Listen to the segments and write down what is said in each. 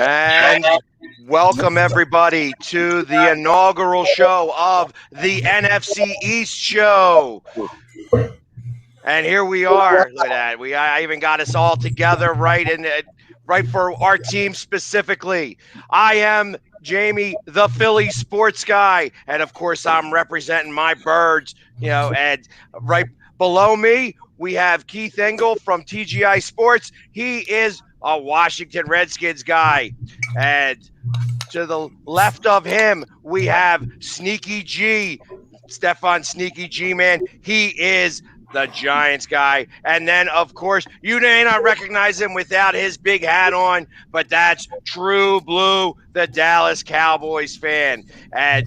And welcome everybody to the inaugural show of the NFC East show. And here we are. Look at that. I even got us all together right for our team specifically. I am Jamie, the Philly sports guy, and of course I'm representing my birds, and right below me we have Keith Engle from TGI Sports. He is a Washington Redskins guy. And to the left of him, we have Sneaky G, Stefan Sneaky G, man. He is the Giants guy. And then, of course, you may not recognize him without his big hat on, but that's TruBlu, the Dallas Cowboys fan. And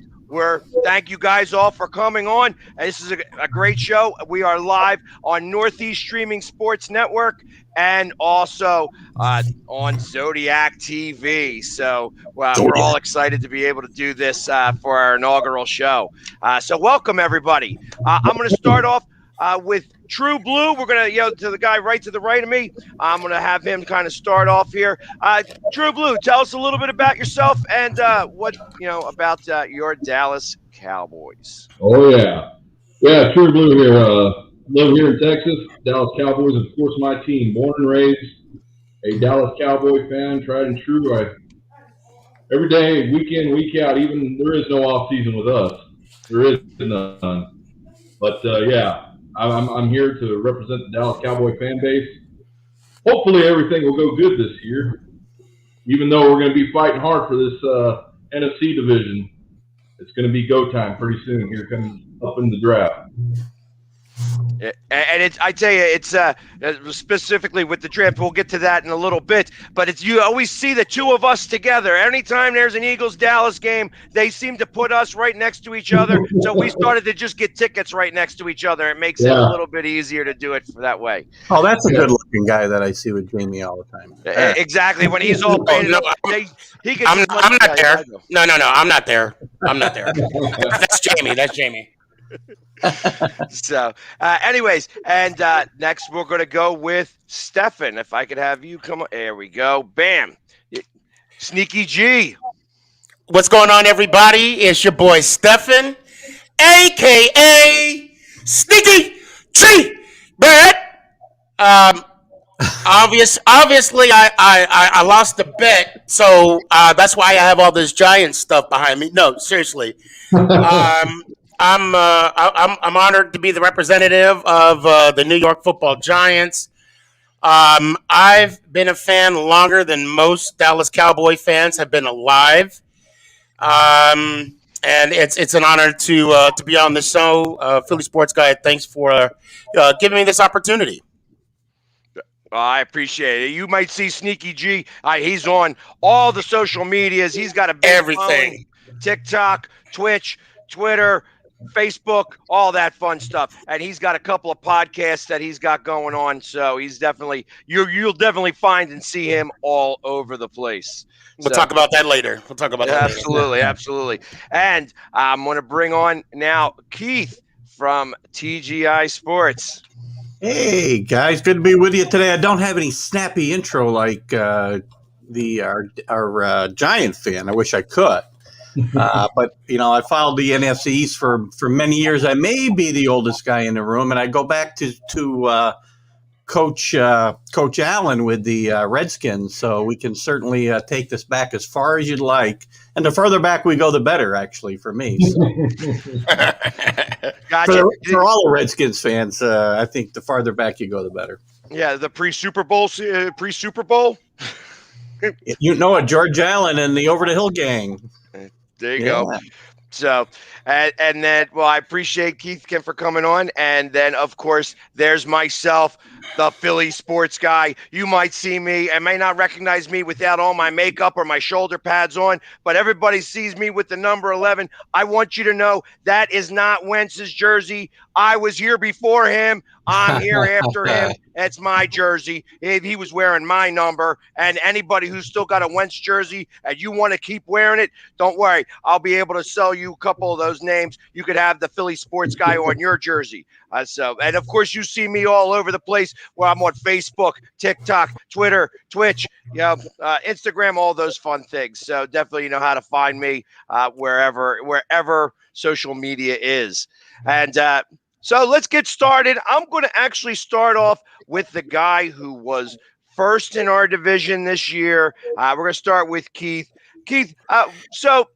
thank you guys all for coming on. And this is a great show. We are live on Northeast Streaming Sports Network and also on Zodiac TV. So we're all excited to be able to do this for our inaugural show. So welcome, everybody. I'm going to start off with TruBlu. We're going to, to the guy right to the right of me. I'm going to have him kind of start off here. TruBlu, tell us a little bit about yourself and what, about your Dallas Cowboys. Oh, yeah. Yeah, TruBlu here. Live here in Texas, Dallas Cowboys, of course, my team. Born and raised a Dallas Cowboy fan, tried and true. Every day, week in, week out, even there is no off season with us. There is none. But, yeah. I'm here to represent the Dallas Cowboy fan base. Hopefully everything will go good this year, even though we're going to be fighting hard for this NFC division. It's going to be go time pretty soon here coming up in the draft. And I tell you, it's specifically with the draft. We'll get to that in a little bit. But you always see the two of us together. Anytime there's an Eagles-Dallas game, they seem to put us right next to each other. So we started to just get tickets right next to each other. It makes it a little bit easier to do it that way. Oh, that's a good-looking guy that I see with Jamie all the time. Exactly. When he's all painted up, he can. I'm not there. No, I'm not there. I'm not there. That's Jamie. That's Jamie. So, anyways, and next we're going to go with Stefan. If I could have you come on. There we go. Bam. Sneaky G. What's going on, everybody? It's your boy Stefan, a.k.a. Sneaky G. But obviously, I lost the bet, so that's why I have all this Giant stuff behind me. No, seriously. I'm honored to be the representative of the New York Football Giants. I've been a fan longer than most Dallas Cowboy fans have been alive, and it's an honor to be on the show. Philly Sports Guy, thanks for giving me this opportunity. I appreciate it. You might see Sneaky G. He's on all the social medias. He's got a big everything: TikTok, Twitch, Twitter, Facebook, all that fun stuff. And he's got a couple of podcasts that he's got going on. So he's definitely, you'll definitely find and see him all over the place. We'll talk about that later. Absolutely. And I'm going to bring on now Keith from TGI Sports. Hey guys, good to be with you today. I don't have any snappy intro like our Giant fan. I wish I could. But I followed the NFC East for many years. I may be the oldest guy in the room, and I go back to Coach Allen with the Redskins. So we can certainly take this back as far as you'd like, and the further back we go, the better. Actually, for me. So. Gotcha. For all the Redskins fans, I think the farther back you go, the better. Yeah, the pre-Super Bowl. George Allen and the Over the Hill gang. There you go. So, and then, I appreciate Keith Kim for coming on. And then, of course, there's myself, the Philly sports guy. You might see me and may not recognize me without all my makeup or my shoulder pads on, but everybody sees me with the number 11. I want you to know that is not Wentz's jersey. I was here before him. I'm here after him. It's my jersey. He was wearing my number. And anybody who's still got a Wentz jersey and you want to keep wearing it, don't worry. I'll be able to sell you you a couple of those names, you could have the Philly sports guy on your jersey. And of course, you see me all over the place where I'm on Facebook, TikTok, Twitter, Twitch, Instagram, all those fun things. So definitely you know how to find me wherever social media is. And so let's get started. I'm going to actually start off with the guy who was first in our division this year. We're going to start with Keith. Keith, so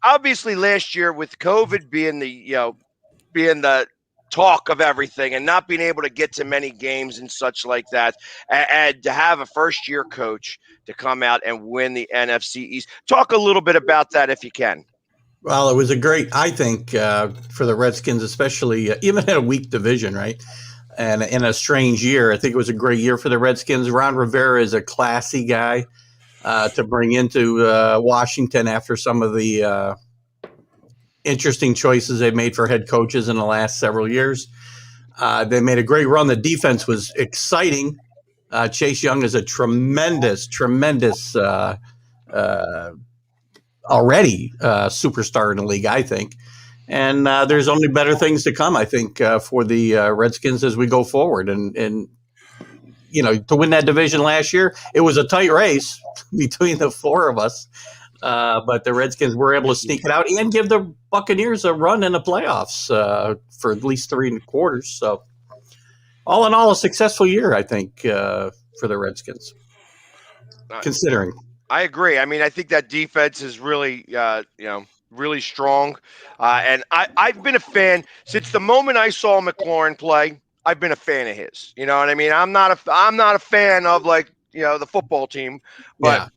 obviously last year with COVID being the talk of everything and not being able to get to many games and such like that, and to have a first-year coach to come out and win the NFC East. Talk a little bit about that if you can. Well, it was a great, I think, for the Redskins, especially even in a weak division, right? And in a strange year, I think it was a great year for the Redskins. Ron Rivera is a classy guy to bring into Washington after some of the interesting choices they made for head coaches in the last several years. They made a great run. The defense was exciting. Chase Young is a tremendous already superstar in the league, I think. And there's only better things to come, I think, for the Redskins as we go forward. And to win that division last year, it was a tight race between the four of us. But the Redskins were able to sneak it out and give the Buccaneers a run in the playoffs for at least 3 quarters. So all in all, a successful year, I think, for the Redskins, considering. I agree. I mean, I think that defense is really, really strong. And I've been a fan since the moment I saw McLaurin play. I've been a fan of his. You know what I mean? I'm not a fan of the football team, but. Yeah.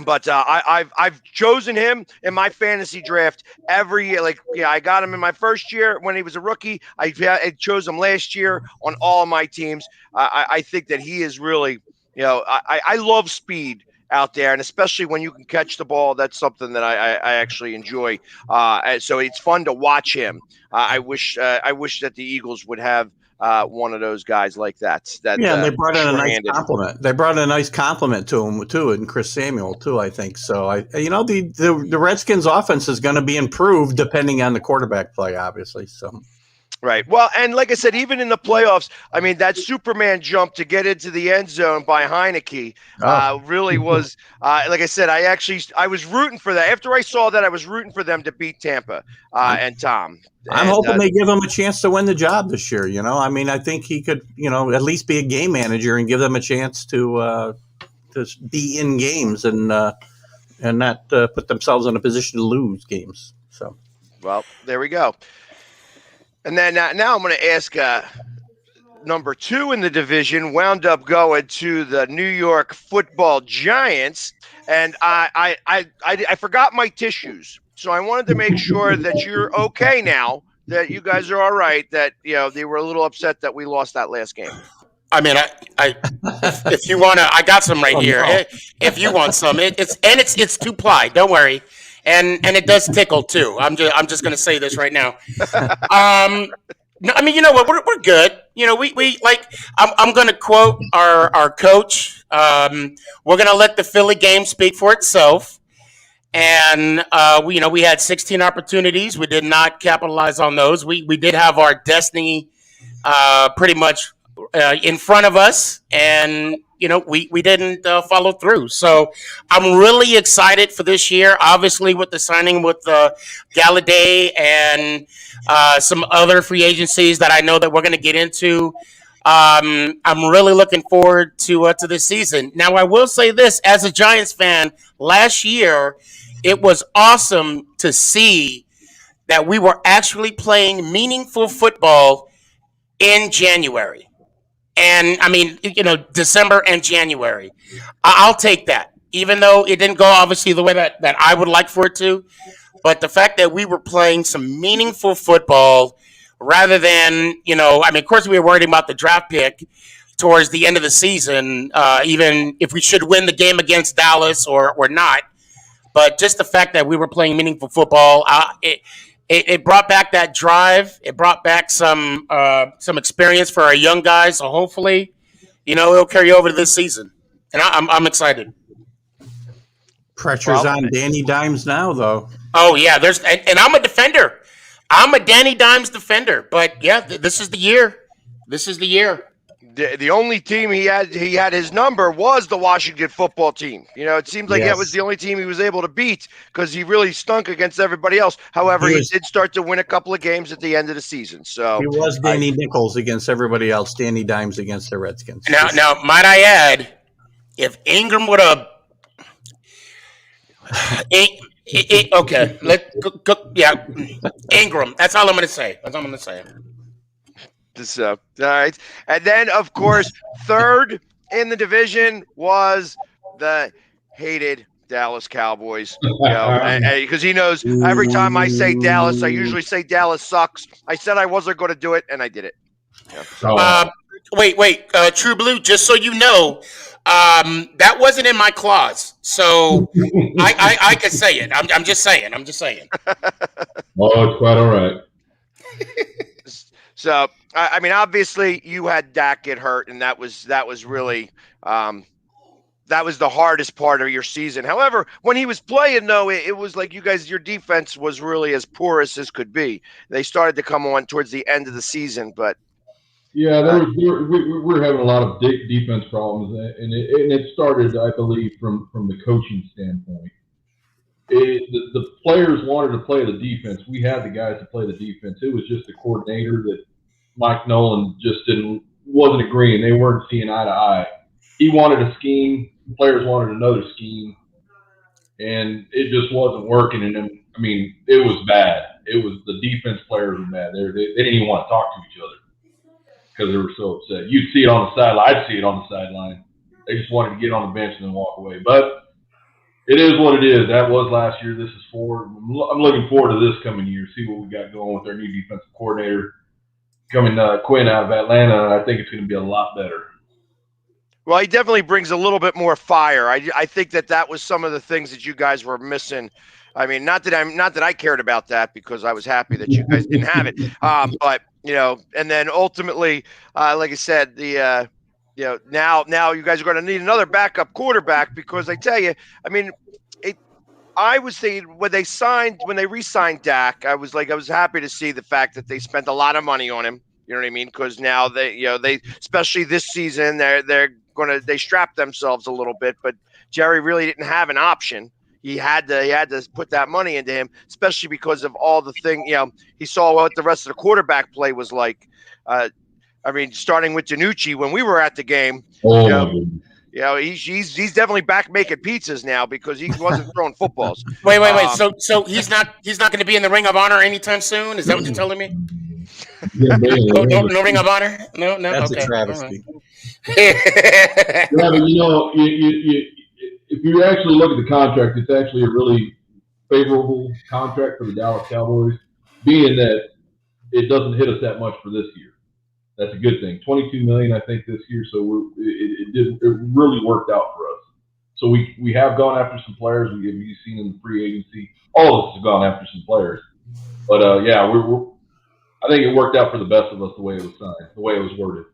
But I've chosen him in my fantasy draft every year. I got him in my first year when he was a rookie. I chose him last year on all of my teams. I think that he is really, I love speed out there, and especially when you can catch the ball, that's something that I actually enjoy. So it's fun to watch him. I wish that the Eagles would have one of those guys like that. And they brought in a nice compliment. They brought in a nice compliment to him too, and Chris Samuel too. I think so. The Redskins' offense is going to be improved depending on the quarterback play, obviously. So. Right. Well, and like I said, even in the playoffs, I mean, that Superman jump to get into the end zone by Heineke really was, like I said, I was rooting for that. After I saw that, I was rooting for them to beat Tampa and Tom. I'm hoping they give him a chance to win the job this year. I mean, I think he could, at least be a game manager and give them a chance to be in games and not put themselves in a position to lose games. So, well, there we go. And then now I'm going to ask number 2 in the division, wound up going to the New York Football Giants, and I forgot my tissues, so I wanted to make sure that you're okay now, that you guys are all right, that they were a little upset that we lost that last game. I mean, if you want to, I got some right here. No. If you want some, it's 2-ply. Don't worry. And it does tickle too. I'm just going to say this right now. No, I mean, you know what? We're good. We I'm going to quote our coach. We're going to let the Philly game speak for itself. And we had 16 opportunities. We did not capitalize on those. We did have our destiny pretty much in front of us, and we didn't follow through. So I'm really excited for this year, obviously with the signing with Galladay and some other free agencies that I know that we're going to get into. I'm really looking forward to this season. Now, I will say this, as a Giants fan, last year it was awesome to see that we were actually playing meaningful football in January. And I mean, December and January, I'll take that, even though it didn't go obviously the way that I would like for it to. But the fact that we were playing some meaningful football rather than, of course we were worried about the draft pick towards the end of the season, even if we should win the game against Dallas or not. But just the fact that we were playing meaningful football, it brought back that drive. It brought back some experience for our young guys. So hopefully, it'll carry over to this season. And I'm excited. Pressure's on Danny Dimes now, though. Oh yeah, and I'm a defender. I'm a Danny Dimes defender. But yeah, this is the year. This is the year. The only team he had his number was the Washington football team. It seems like that was the only team he was able to beat because he really stunk against everybody else. However, he did start to win a couple of games at the end of the season. So he was Danny Nichols against everybody else. Danny Dimes against the Redskins. Now, might I add, if Ingram would have, okay, Ingram. That's all I'm going to say. So, all right. And then, of course, third in the division was the hated Dallas Cowboys. Because he knows every time I say Dallas, I usually say Dallas sucks. I said I wasn't going to do it, and I did it. Yeah. Wait, TruBlu, just so you know, that wasn't in my clause. So I could say it. I'm just saying. Oh, it's quite all right. So, I mean, obviously, you had Dak get hurt, and that was really that was the hardest part of your season. However, when he was playing, though, it was like your defense was really as porous as could be. They started to come on towards the end of the season, but yeah, we're having a lot of defense problems, and it started, I believe, from the coaching standpoint. The players wanted to play the defense. We had the guys to play the defense. It was just the coordinator that Mike Nolan just wasn't agreeing. They weren't seeing eye to eye. He wanted a scheme. The players wanted another scheme, and it just wasn't working. And then, I mean, it was bad. It was the defense players were bad. They didn't even want to talk to each other because they were so upset. You'd see it on the sideline. I'd see it on the sideline. They just wanted to get on the bench and then walk away. But it is what it is. That was last year. This is forward. I'm looking forward to this coming year. See what we got going with our new defensive coordinator coming, Quinn out of Atlanta. And I think it's going to be a lot better. Well, he definitely brings a little bit more fire. I think that was some of the things that you guys were missing. I mean, not that I cared about that because I was happy that you guys didn't have it. But and then ultimately, like I said, now you guys are going to need another backup quarterback because I tell you, I mean, I was saying when they re-signed Dak, I was happy to see the fact that they spent a lot of money on him. You know what I mean? Because now they especially this season, they strapped themselves a little bit, but Jerry really didn't have an option. He had to put that money into him, especially because of all the thing. He saw what the rest of the quarterback play was like. I mean, starting with Danucci when we were at the game. He's definitely back making pizzas now because he wasn't throwing footballs. Wait. So he's not going to be in the Ring of Honor anytime soon? Is that what you're telling me? No Ring of Honor? No. That's okay. a travesty. Yeah, but if you actually look at the contract, it's actually a really favorable contract for the Dallas Cowboys, being that it doesn't hit us that much for this year. That's a good thing. $22 million, I think, this year. So it really worked out for us. So we have gone after some players. We've seen in the free agency. All of us have gone after some players. But I think it worked out for the best of us the way it was signed, the way it was worded.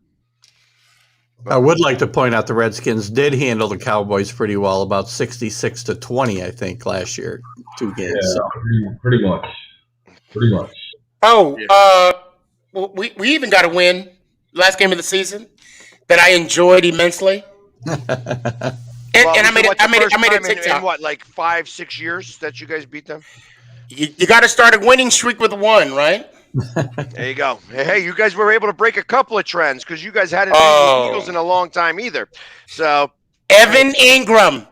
I would like to point out the Redskins did handle the Cowboys pretty well, about 66-20, I think, last year, 2 games. Yeah, so. pretty much. Oh, we even got a win last game of the season that I enjoyed immensely. And I made a TikTok. In what, like 5-6 years that you guys beat them? You got to start a winning streak with 1, right? There you go. Hey, you guys were able to break a couple of trends because you guys hadn't beat the Eagles in a long time either. So Evan Ingram.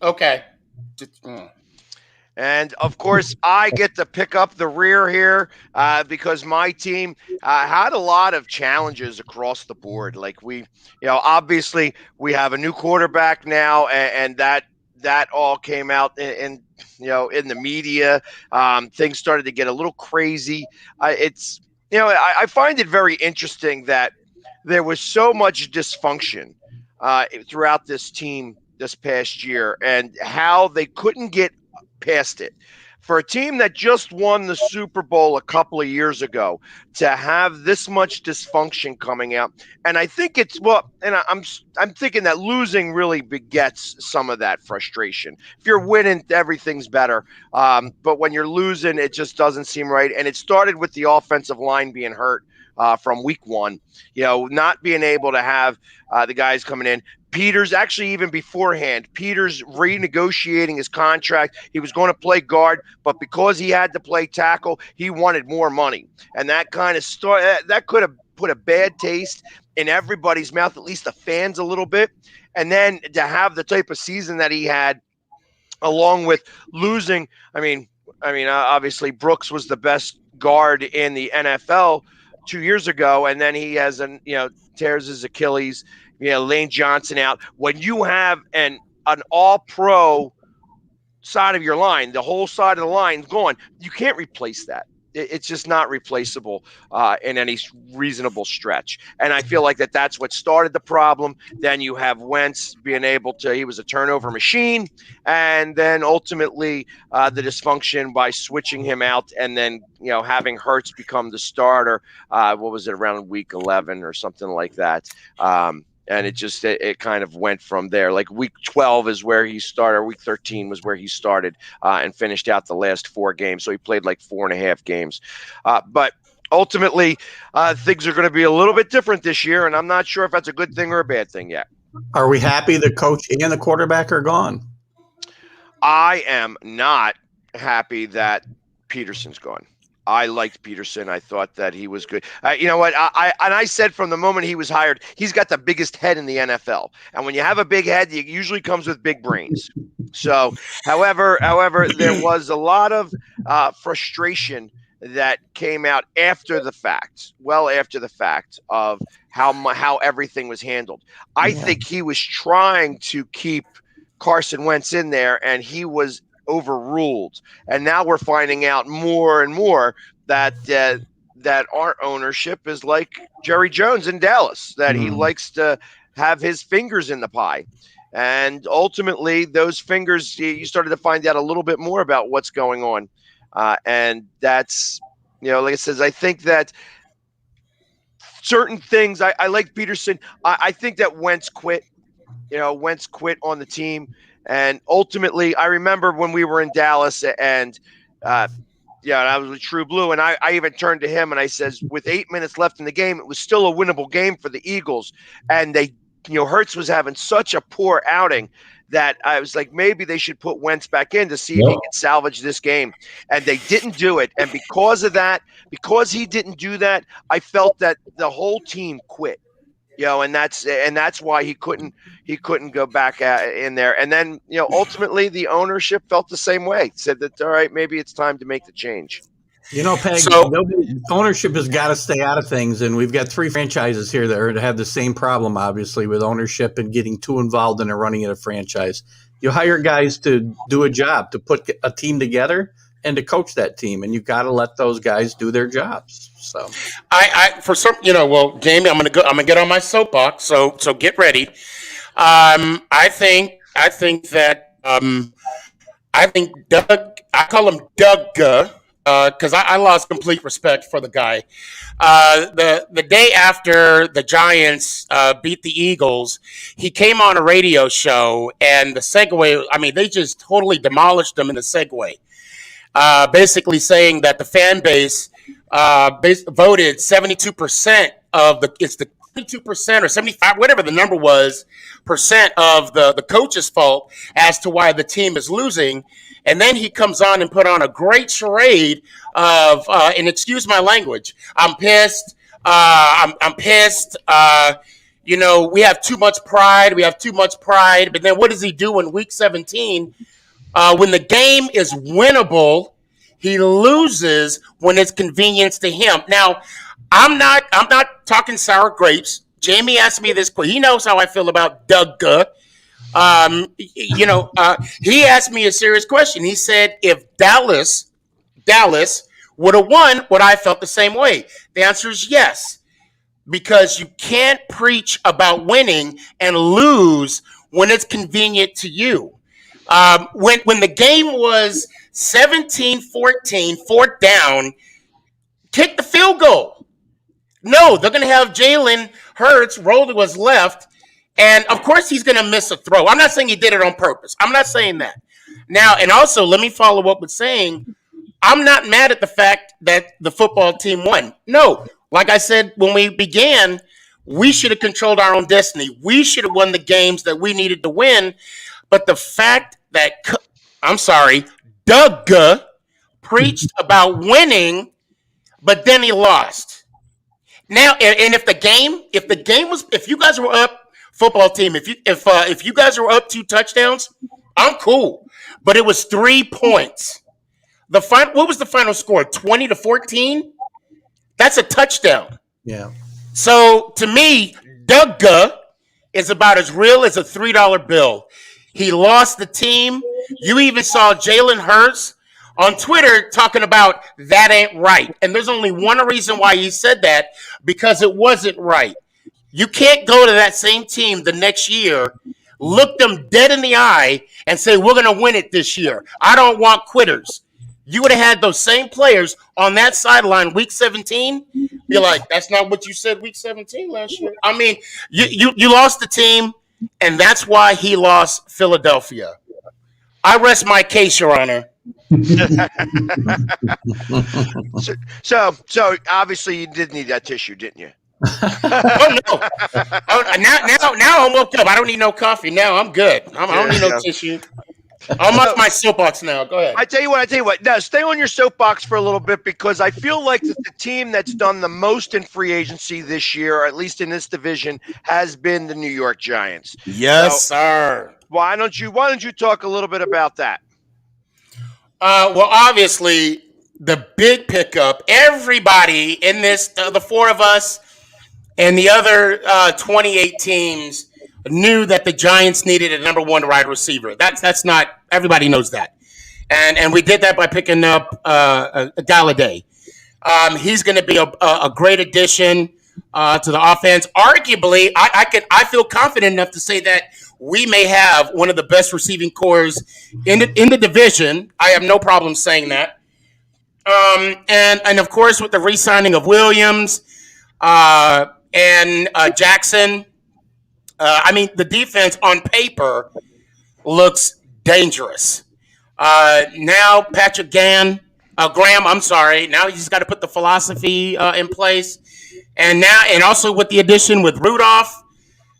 Okay. And, of course, I get to pick up the rear here because my team had a lot of challenges across the board. Like obviously we have a new quarterback now, and that all came out in the media. Things started to get a little crazy. I find it very interesting that there was so much dysfunction throughout this team this past year and how they couldn't get past it. for a team that just won the Super Bowl a couple of years ago to have this much dysfunction coming out. And I think I'm thinking that losing really begets some of that frustration. If you're winning, everything's better. But when you're losing, it just doesn't seem right. And it started with the offensive line being hurt from week one, not being able to have the guys coming in. Peters, actually even beforehand, Peters renegotiating his contract. He was going to play guard, but because he had to play tackle, he wanted more money. And that kind of that could have put a bad taste in everybody's mouth, at least the fans a little bit. And then to have the type of season that he had, along with losing, obviously Brooks was the best guard in the NFL 2 years ago, and then he has tears his Achilles. Lane Johnson out. When you have an all-pro side of your line, the whole side of the line gone, you can't replace that. It's just not replaceable in any reasonable stretch. And I feel like that's what started the problem. Then you have Wentz being able to, he was a turnover machine. And then ultimately the dysfunction by switching him out and then, having Hurts become the starter. What was it, around week 11 or something like that? And it kind of went from there. Like week 12 is where he started. Week 13 was where he started and finished out the last 4 games. So he played like 4.5 games. But ultimately, things are going to be a little bit different this year. And I'm not sure if that's a good thing or a bad thing yet. Are we happy the coach and the quarterback are gone? I am not happy that Peterson's gone. I liked Peterson. I thought that he was good. You know what? I said from the moment he was hired, he's got the biggest head in the NFL. And when you have a big head, it usually comes with big brains. So, however, there was a lot of frustration that came out after the fact, well after the fact of how everything was handled. I think he was trying to keep Carson Wentz in there, and he was overruled. And now we're finding out more and more that our ownership is like Jerry Jones in Dallas, that he likes to have his fingers in the pie. And ultimately, those fingers, you started to find out a little bit more about what's going on. And that's, like it says, I think that certain things, I like Peterson. I think that Wentz quit. Wentz quit on the team. And ultimately, I remember when we were in Dallas and I was with TruBlu, and I even turned to him and I says, with 8 minutes left in the game, it was still a winnable game for the Eagles. And Hurts was having such a poor outing that I was like, maybe they should put Wentz back in to see if he could salvage this game. And they didn't do it. And because of that, because he didn't do that, I felt that the whole team quit. And that's why he couldn't go back in there. And then, ultimately the ownership felt the same way. Said that, all right, maybe it's time to make the change. Peg, ownership has got to stay out of things. And we've got 3 franchises here that have the same problem, obviously, with ownership and getting too involved in running a franchise. You hire guys to do a job, to put a team together and to coach that team, and you got to let those guys do their jobs. So, Jamie, I'm gonna get on my soapbox. So get ready. I think Doug. I call him Doug because I lost complete respect for the guy. The day after the Giants beat the Eagles, he came on a radio show, and the segue. They just totally demolished him in the segue. Basically saying that the fan base voted 72% of it's the 72% or 75, whatever the number was, percent of the coach's fault as to why the team is losing. And then he comes on and put on a great charade of, and excuse my language, I'm pissed. I'm pissed. We have too much pride. But then what does he do in week 17? When the game is winnable, he loses when it's convenient to him. Now, I'm not talking sour grapes. Jamie asked me this question. He knows how I feel about Doug. He asked me a serious question. He said, if Dallas would have won, would I have felt the same way? The answer is yes, because you can't preach about winning and lose when it's convenient to you. When the game was 17-14, fourth down, kick the field goal. No, they're going to have Jalen Hurts roll to his left, and of course he's going to miss a throw. I'm not saying he did it on purpose. I'm not saying that. Now, and also, let me follow up with saying I'm not mad at the fact that the football team won. No, like I said when we began, we should have controlled our own destiny. We should have won the games that we needed to win. But the fact that, Doug preached about winning, but then he lost. Now, and if you guys were up, football team, if you guys were up 2 touchdowns, I'm cool. But it was 3 points. What was the final score? 20-14? That's a touchdown. Yeah. So to me, Doug is about as real as a $3 bill. He lost the team. You even saw Jalen Hurts on Twitter talking about that ain't right. And there's only one reason why he said that, because it wasn't right. You can't go to that same team the next year, look them dead in the eye, and say, we're going to win it this year. I don't want quitters. You would have had those same players on that sideline week 17. Be like, that's not what you said week 17 last year. I mean, you lost the team, and that's why he lost Philadelphia. I rest my case, Your Honor. So obviously you did need that tissue, didn't you? Oh no! Now I'm woke up. I don't need no coffee. Now I'm good. I don't need no tissue. I'm off my soapbox now. Go ahead. I tell you what. Now, stay on your soapbox for a little bit, because I feel like the team that's done the most in free agency this year, or at least in this division, has been the New York Giants. Yes, sir. Why don't you talk a little bit about that? Well, obviously, the big pickup. Everybody in this, the 4 of us, and the other 28 teams knew that the Giants needed a number 1 wide receiver. That's not, everybody knows that. And we did that by picking up Galladay. He's going to be a great addition to the offense. Arguably, I feel confident enough to say that we may have one of the best receiving corps in the division. I have no problem saying that. And of course, with the re-signing of Williams and Jackson, I mean, the defense on paper looks dangerous. Now Patrick Graham, now he's got to put the philosophy in place. And also with the addition with Rudolph,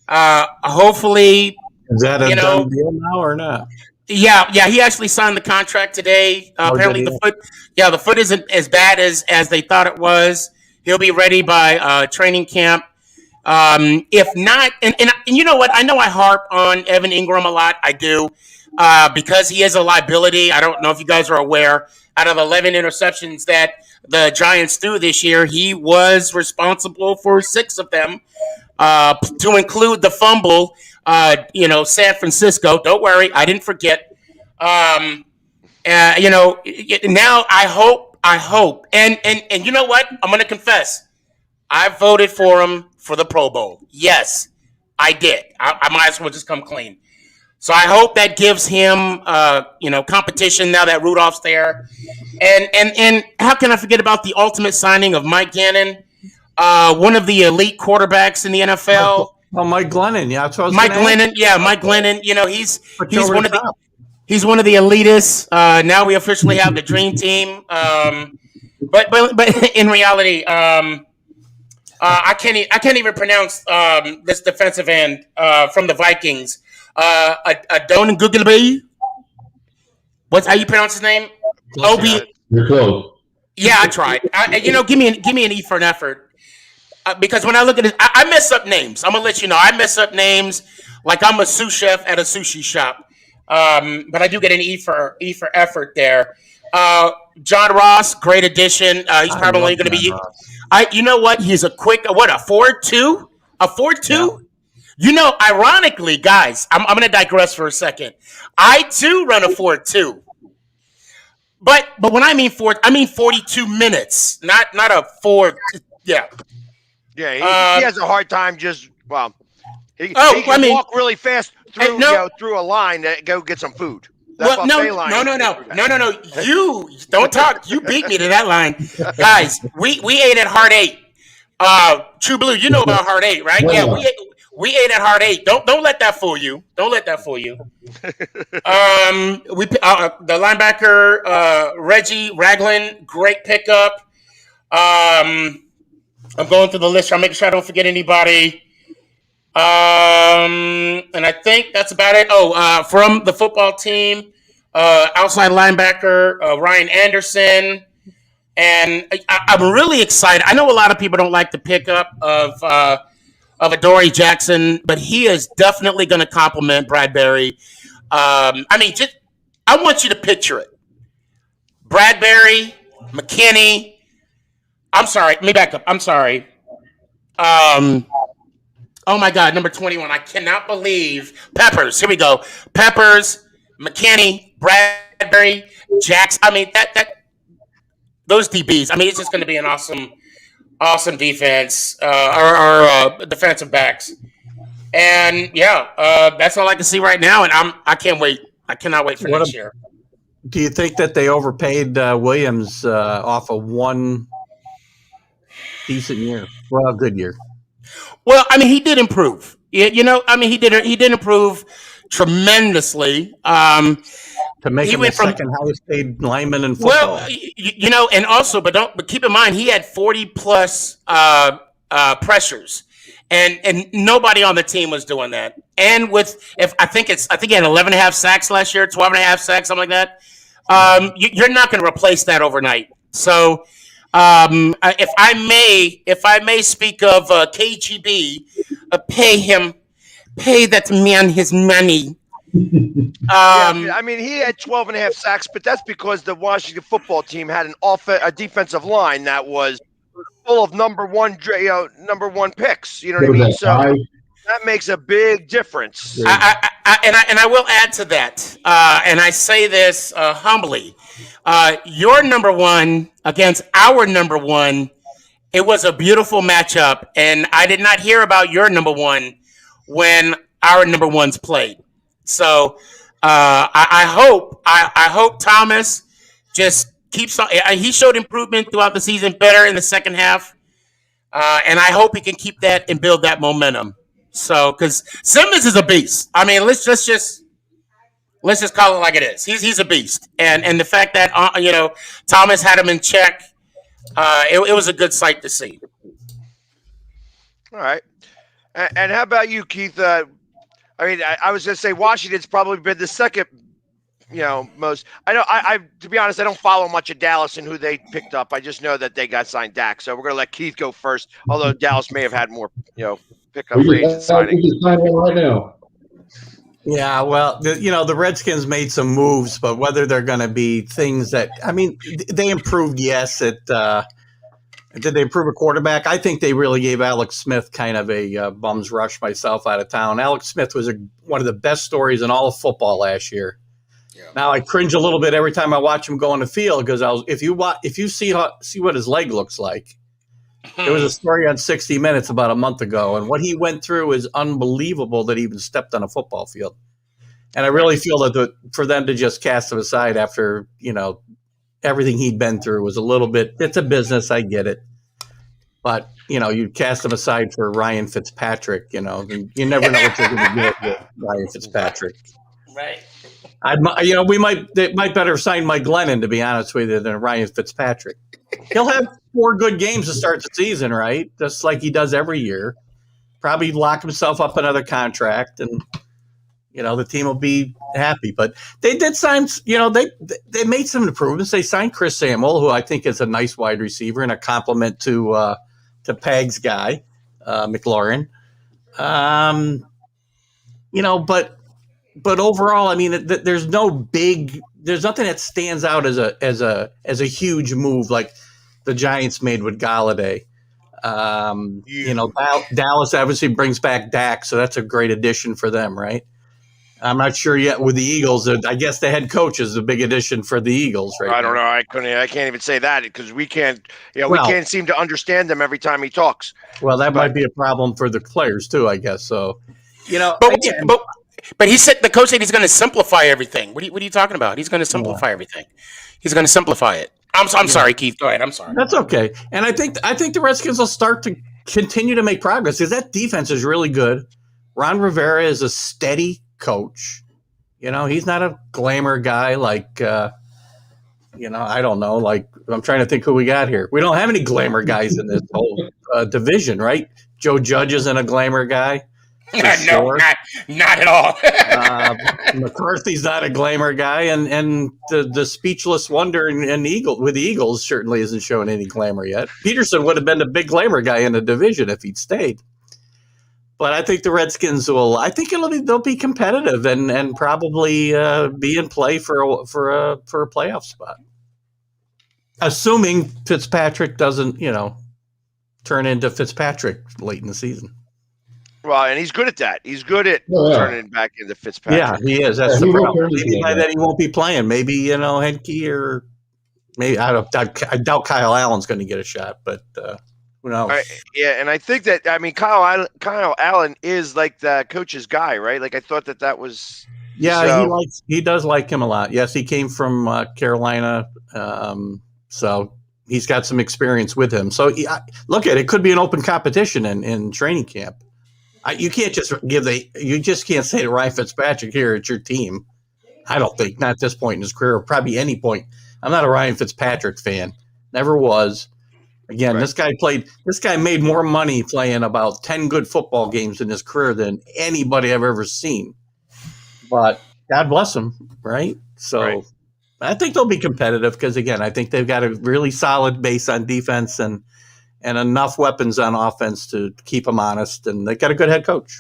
hopefully. Is that a done deal now or not? Yeah, he actually signed the contract today. Apparently the foot isn't as bad as they thought it was. He'll be ready by training camp. If not, and you know what? I know I harp on Evan Ingram a lot. I do, because he is a liability. I don't know if you guys are aware. Out of 11 interceptions that the Giants threw this year, he was responsible for 6 of them, to include the fumble. San Francisco. Don't worry, I didn't forget. Now I hope, and you know what? I'm going to confess. I voted for him for the Pro Bowl. Yes, I did. I might as well just come clean. So I hope that gives him, competition now that Rudolph's there. And how can I forget about the ultimate signing of Mike Gannon, one of the elite quarterbacks in the NFL. Oh, Mike Glennon. Yeah, that's what I was Mike Glennon. You know, he's one of the elitists. Now we officially have the dream team. But in reality, I can't even pronounce this defensive end from the Vikings. Adon Guglielmi. What's how you pronounce his name? Obi. You're close. Yeah, I tried. Give me an E for an effort. Because when I look at it, I mess up names. I'm gonna let you know. I mess up names like I'm a sous chef at a sushi shop. But I do get an E for effort there. John Ross, great addition. He's probably going to be. You know what? He's a quick. A 4.2? A 4.2? Yeah. Ironically, guys, I'm going to digress for a second. I too run a 4.2. But when I mean 42 minutes, not a 4. Yeah. Yeah, he has a hard time he can walk really fast through a line to go get some food. Well, no. You don't talk. You beat me to that line, guys. We ate at Heart 8. TruBlu, you know about Heart 8, right? Yeah, we ate at Heart 8. Don't let that fool you. Don't let that fool you. The linebacker Reggie Ragland, great pickup. I'm going through the list. I'm making sure I don't forget anybody. And I think that's about it. From the football team, outside linebacker Ryan Anderson, and I'm really excited. I know a lot of people don't like the pickup of Adoree Jackson, but he is definitely going to complement Bradbury. I want you to picture it: Bradbury, McKinney. I'm sorry. Let me back up. I'm sorry. Oh my God, number 21. I cannot believe Peppers. Here we go. Peppers, McKinney, Bradbury, Jackson. Those DBs. It's just going to be an awesome defense. Our defensive backs. And that's all I can see right now. And I can't wait. I cannot wait for next year. Do you think that they overpaid Williams off of one decent year? Well, a good year. Well, he did improve. He did improve tremendously. To make him the second highest paid lineman in football. Well, and also, but keep in mind, he had 40 plus pressures, and nobody on the team was doing that. And I think he had 11 and a half sacks last year, 12 and a half sacks, something like that. You're not going to replace that overnight. So. If I may speak of KGB, pay that man his money. He had 12 and a half sacks, but that's because the Washington football team had a defensive line that was full of number one picks. You know what I mean? So that makes a big difference. I will add to that, and I say this humbly. Your number one against our number one, it was a beautiful matchup, and I did not hear about your number one when our number ones played. So I hope Thomas just keeps on. He showed improvement throughout the season, better in the second half, and I hope he can keep that and build that momentum. So, because Simmons is a beast. Let's just call it like it is. He's a beast, and the fact that Thomas had him in check, it was a good sight to see. All right, and how about you, Keith? I was going to say Washington's probably been the second, most. I to be honest, I don't follow much of Dallas and who they picked up. I just know that they got signed Dak, so we're going to let Keith go first. Although Dallas may have had more, pickup range and signing. We just signed one right now. Yeah, well, the Redskins made some moves, but whether they're going to be things that they improved. Yes, did they improve a quarterback? I think they really gave Alex Smith kind of a bum's rush myself out of town. Alex Smith was one of the best stories in all of football last year. Yeah. Now I cringe a little bit every time I watch him go on the field because if you see what his leg looks like. There was a story on 60 Minutes about a month ago, and what he went through is unbelievable that he even stepped on a football field. And I really feel that for them to just cast him aside after, everything he'd been through was a little bit – it's a business, I get it. But, you cast him aside for Ryan Fitzpatrick, you never know what you're going to get with Ryan Fitzpatrick. Right. They might better sign Mike Glennon, to be honest with you, than Ryan Fitzpatrick. He'll have 4 good games to start the season, right? Just like he does every year. Probably lock himself up another contract, and the team will be happy. But they did sign. They made some improvements. They signed Chris Samuel, who I think is a nice wide receiver and a compliment to Pag's guy, McLaurin. But overall, there's nothing that stands out as a huge move like the Giants made with Galladay. Dallas obviously brings back Dak, so that's a great addition for them, right? I'm not sure yet with the Eagles. I guess the head coach is a big addition for the Eagles, right? I don't know. I can't even say that because we can't. We can't seem to understand him every time he talks. Well, that might be a problem for the players too, I guess. So, But But he said the coach said he's going to simplify everything. What are you talking about? He's going to simplify everything. He's going to simplify it. I'm sorry, Keith. Go ahead. I'm sorry. That's okay. And I think the Redskins will start to continue to make progress because that defense is really good. Ron Rivera is a steady coach. You know, he's not a glamour guy like, I don't know. Like, I'm trying to think who we got here. We don't have any glamour guys in this whole division, right? Joe Judge isn't a glamour guy. No, Sure. not at all. McCarthy's not a glamour guy, and the speechless wonder and the Eagles certainly isn't showing any glamour yet. Peterson would have been the big glamour guy in the division if he'd stayed. But I think the Redskins they'll be competitive and probably be in play for a playoff spot, assuming Fitzpatrick doesn't turn into Fitzpatrick late in the season. Well, and he's good at that. He's good at turning back into Fitzpatrick. Yeah, he is. That's the problem. Maybe by then he won't be playing. Maybe Henke or maybe I doubt Kyle Allen's going to get a shot, but who knows? And I think that Kyle Allen is like the coach's guy, right? Like I thought that was. Yeah, he does like him a lot. Yes, he came from Carolina, so he's got some experience with him. So look at it; could be an open competition in training camp. You can't just you just can't say to Ryan Fitzpatrick, here, it's your team. I don't think, not at this point in his career, or probably any point. I'm not a Ryan Fitzpatrick fan. Never was. Again, right. This guy made more money playing about 10 good football games in his career than anybody I've ever seen. But God bless him, right? So right. I think they'll be competitive because, again, I think they've got a really solid base on defense and enough weapons on offense to keep them honest, and they got a good head coach.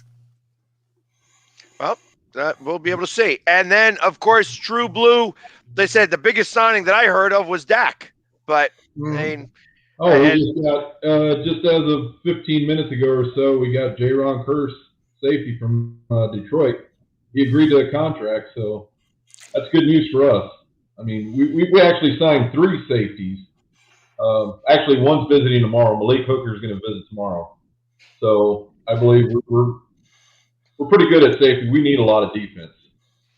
Well, that we'll be able to see. And then, of course, TruBlu, they said the biggest signing that I heard of was Dak. But, I mean... we just got, just as of 15 minutes ago or so, we got Jaron Kearse, safety from Detroit. He agreed to a contract, so that's good news for us. I mean, we actually signed 3 safeties. Actually, one's visiting tomorrow. Malik Hooker is going to visit tomorrow. So I believe we're pretty good at safety. We need a lot of defense.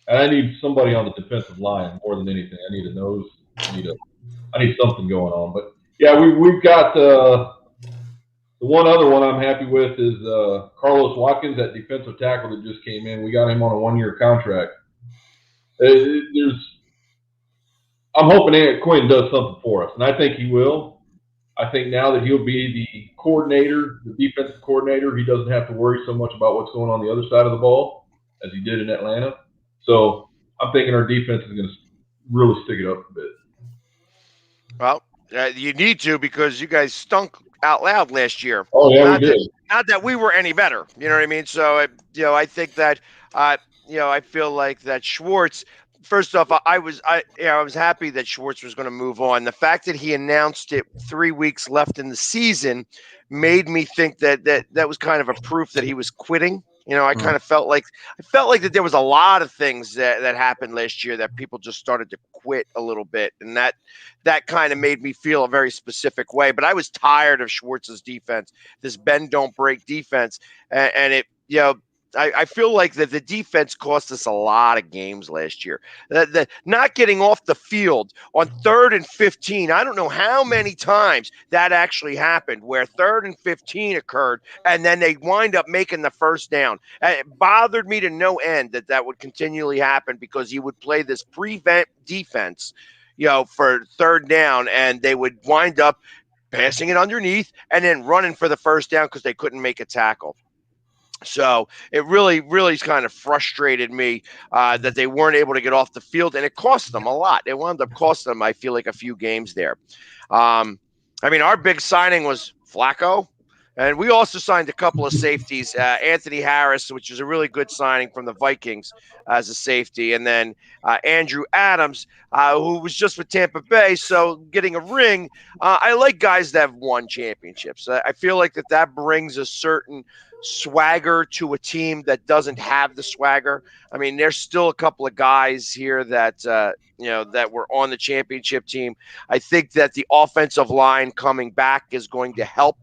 And I need somebody on the defensive line more than anything. I need a nose. I need something going on. But, yeah, we've got the one other one I'm happy with is Carlos Watkins, that defensive tackle that just came in. We got him on a 1-year contract. I'm hoping Ant Quinn does something for us, and I think he will. I think now that he'll be the coordinator, the defensive coordinator, he doesn't have to worry so much about what's going on the other side of the ball as he did in Atlanta. So I'm thinking our defense is going to really stick it up a bit. Well, you need to because you guys stunk out loud last year. Oh, yeah, we did. Not that we were any better. You know what I mean? So, I think that, I feel like that Schwartz – first off, I was happy that Schwartz was going to move on. The fact that he announced it 3 weeks left in the season made me think that was kind of a proof that he was quitting. I kind of felt like that there was a lot of things that happened last year that people just started to quit a little bit, and that kind of made me feel a very specific way. But I was tired of Schwartz's defense, this bend don't break defense, and it I feel like that the defense cost us a lot of games last year. The not getting off the field on 3rd and 15. I don't know how many times that actually happened where 3rd and 15 occurred and then they wind up making the first down. It bothered me to no end that would continually happen because you would play this prevent defense, for 3rd down, and they would wind up passing it underneath and then running for the first down because they couldn't make a tackle. So it really kind of frustrated me that they weren't able to get off the field, and it cost them a lot. It wound up costing them, I feel like, a few games there. Our big signing was Flacco, and we also signed a couple of safeties. Anthony Harris, which is a really good signing from the Vikings as a safety, and then Andrew Adams, who was just with Tampa Bay, so getting a ring. I like guys that have won championships. I feel like that brings a certain swagger to a team that doesn't have the swagger. I mean, there's still a couple of guys here that that were on the championship team. I think that the offensive line coming back is going to help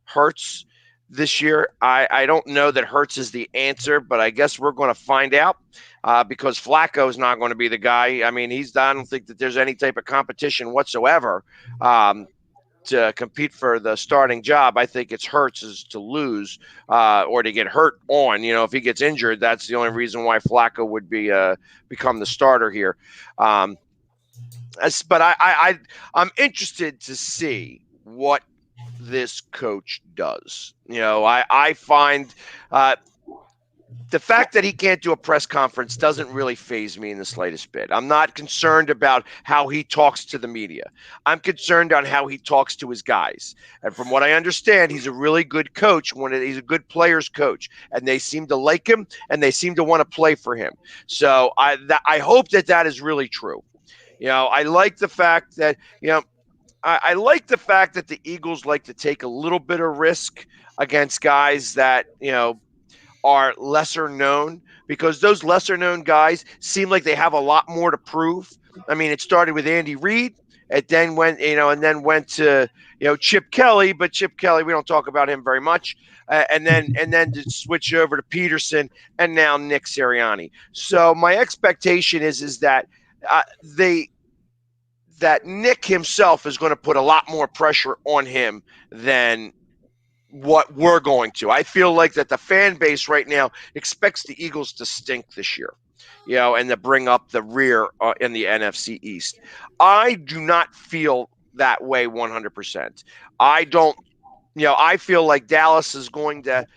Hurts. this year. I don't know that Hurts is the answer, but I guess we're going to find out because Flacco is not going to be the guy. I mean, I don't think that there's any type of competition whatsoever to compete for the starting job. I think it's Hurts is to lose or to get hurt on. If he gets injured, that's the only reason why Flacco would be become the starter here. But I'm interested to see what this coach does. I find the fact that he can't do a press conference doesn't really faze me in the slightest bit. I'm not concerned about how he talks to the media. I'm concerned on how he talks to his guys. And from what I understand, he's a really good coach. He's a good players coach, and they seem to like him, and they seem to want to play for him. So I hope that is really true. I like the fact that I like the fact that the Eagles like to take a little bit of risk against guys that are lesser known, because those lesser known guys seem like they have a lot more to prove. I mean, it started with Andy Reid, and then went to Chip Kelly, but Chip Kelly, we don't talk about him very much. And then to switch over to Peterson, and now Nick Sirianni. So my expectation is that that Nick himself is going to put a lot more pressure on him than what we're going to. I feel like that the fan base right now expects the Eagles to stink this year, and to bring up the rear in the NFC East. I do not feel that way 100%. I don't, I feel like Dallas is going to,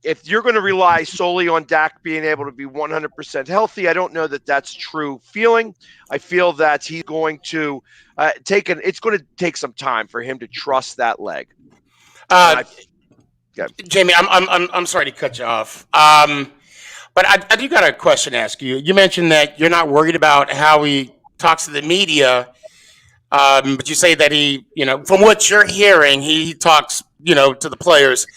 if you're going to rely solely on Dak being able to be 100% healthy, I don't know that that's true feeling. I feel that he's going to it's going to take some time for him to trust that leg. Jamie, I'm sorry to cut you off, but I do got a question to ask you. You mentioned that you're not worried about how he talks to the media, but you say that he, from what you're hearing, he talks, to the players.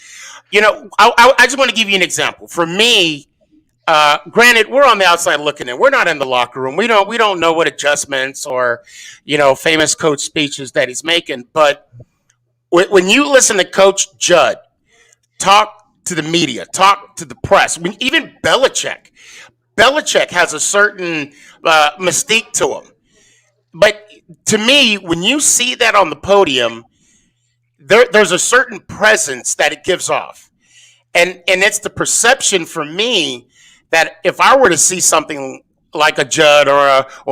I just want to give you an example. For me, granted, we're on the outside looking in. We're not in the locker room. We don't know what adjustments or, famous coach speeches that he's making. But when you listen to Coach Judd talk to the media, talk to the press, even Belichick has a certain mystique to him. But to me, when you see that on the podium, there's a certain presence that it gives off. And it's the perception for me that if I were to see something like a Judd or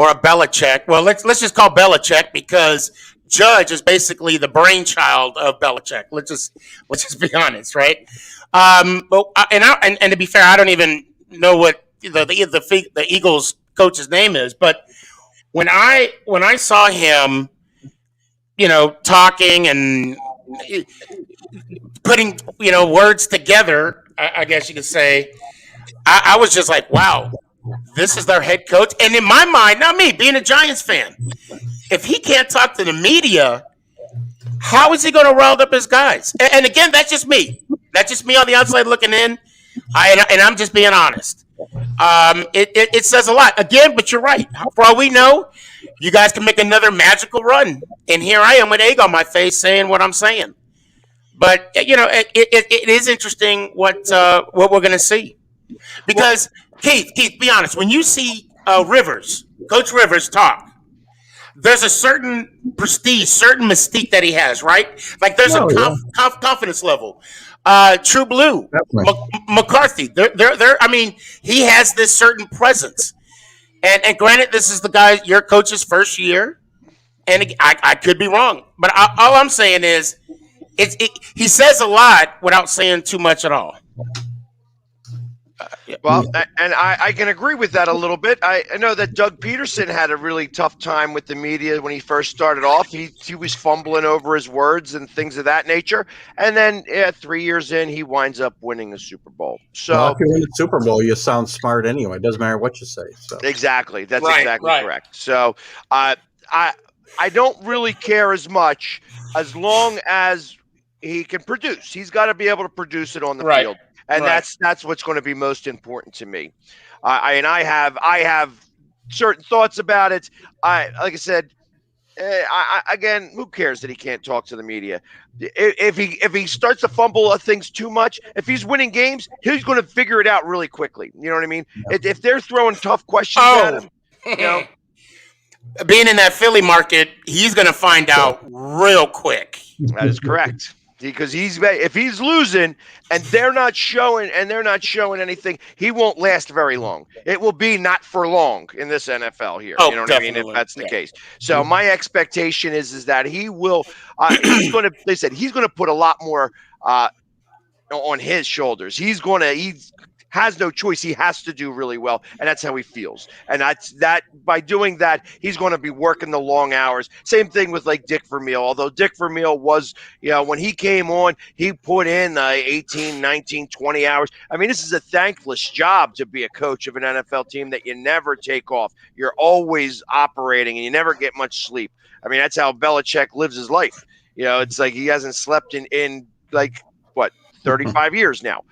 a Belichick, well, let's just call Belichick, because Judge is basically the brainchild of Belichick. Let's just be honest, right? And to be fair, I don't even know what the Eagles coach's name is, but when I saw him, talking and putting words together, I guess you could say, I was just like, wow, this is their head coach. And in my mind, not me being a Giants fan, if he can't talk to the media, how is he going to round up his guys? And again, that's just me. That's just me on the outside looking in. And I'm just being honest. It says a lot. Again, but you're right. For all we know, you guys can make another magical run. And here I am with egg on my face saying what I'm saying. But, it is interesting what we're going to see. Because, Keith, be honest. When you see Coach Rivers talk, there's a certain prestige, certain mystique that he has, right? Like there's confidence level. TruBlu, McCarthy, I mean, he has this certain presence. And granted, this is the guy, your coach's first year, and I could be wrong, but all I'm saying is, he says a lot without saying too much at all. Well, and I can agree with that a little bit. I know that Doug Peterson had a really tough time with the media when he first started off. He was fumbling over his words and things of that nature. And then 3 years in, he winds up winning the Super Bowl. So if you win the Super Bowl, you sound smart anyway. It doesn't matter what you say. So. Exactly. That's exactly correct. So I don't really care as much as long as he can produce. He's got to be able to produce it on the field. And that's what's going to be most important to me. I have certain thoughts about it. Like I said, Again, who cares that he can't talk to the media? If he starts to fumble things too much, if he's winning games, he's going to figure it out really quickly. You know what I mean? Yeah. If they're throwing tough questions at him, you know, being in that Philly market, he's going to find out real quick. that is correct. Because if he's losing and they're not showing anything, he won't last very long. It will be not for long in this NFL here. Oh, you know what definitely. I mean? If that's the case. So my expectation is that he will. He's going to. They said he's going to put a lot more on his shoulders. He has no choice. He has to do really well, and that's how he feels. And that by doing that, he's going to be working the long hours. Same thing with like Dick Vermeil. Although Dick Vermeil was, when he came on, he put in 18, 19, 20 hours. I mean, this is a thankless job to be a coach of an NFL team that you never take off. You're always operating, and you never get much sleep. I mean, that's how Belichick lives his life. It's like he hasn't slept in like, 35 years now.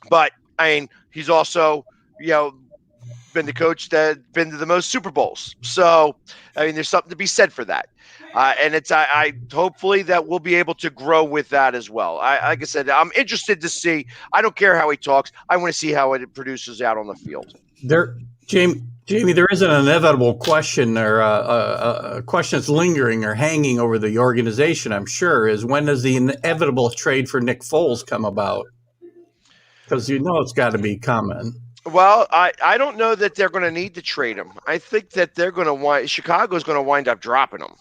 But I mean, he's also, been the coach that been to the most Super Bowls. So, I mean, there's something to be said for that. And it's, I hopefully that we'll be able to grow with that as well. Like I said, I'm interested to see. I don't care how he talks. I want to see how it produces out on the field. Jamie, there is an inevitable question, or a question that's lingering or hanging over the organization, I'm sure, is when does the inevitable trade for Nick Foles come about? Because it's got to be coming. Well, I don't know that they're going to need to trade him. I think that they're going to Chicago's going to wind up dropping him,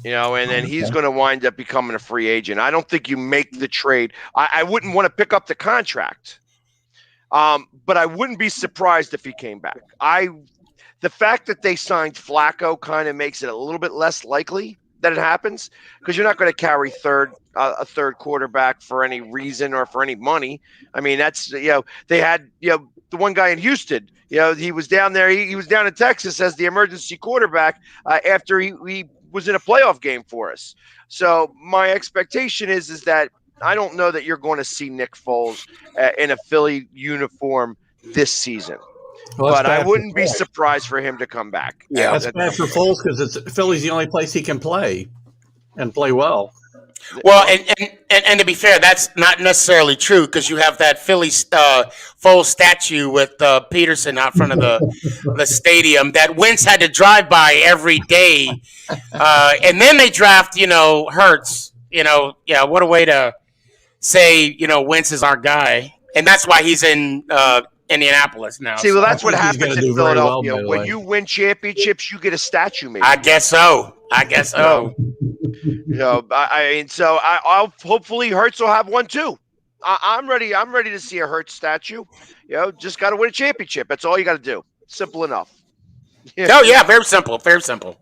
and then he's going to wind up becoming a free agent. I don't think you make the trade. I wouldn't want to pick up the contract, but I wouldn't be surprised if he came back. The fact that they signed Flacco kind of makes it a little bit less likely that it happens, because you're not going to carry a third quarterback for any reason or for any money. I mean, that's, they had, the one guy in Houston, he was down there. He was down in Texas as the emergency quarterback after he was in a playoff game for us. So my expectation is that I don't know that you're going to see Nick Foles in a Philly uniform this season. Well, but I wouldn't be surprised for him to come back. Yeah, that's bad for Foles because Philly's the only place he can play and play well. Well, and to be fair, that's not necessarily true, because you have that Philly Foles statue with Peterson out front of the stadium that Wentz had to drive by every day, and then they draft Hurts. What a way to say Wentz is our guy, and that's why he's in Indianapolis now. See, well, that's what happens in Philadelphia. When you win championships, you get a statue made. I guess so. I'll hopefully Hurts will have one too. I'm ready to see a Hurts statue. Just got to win a championship. That's all you got to do. Simple enough. Oh yeah, very simple.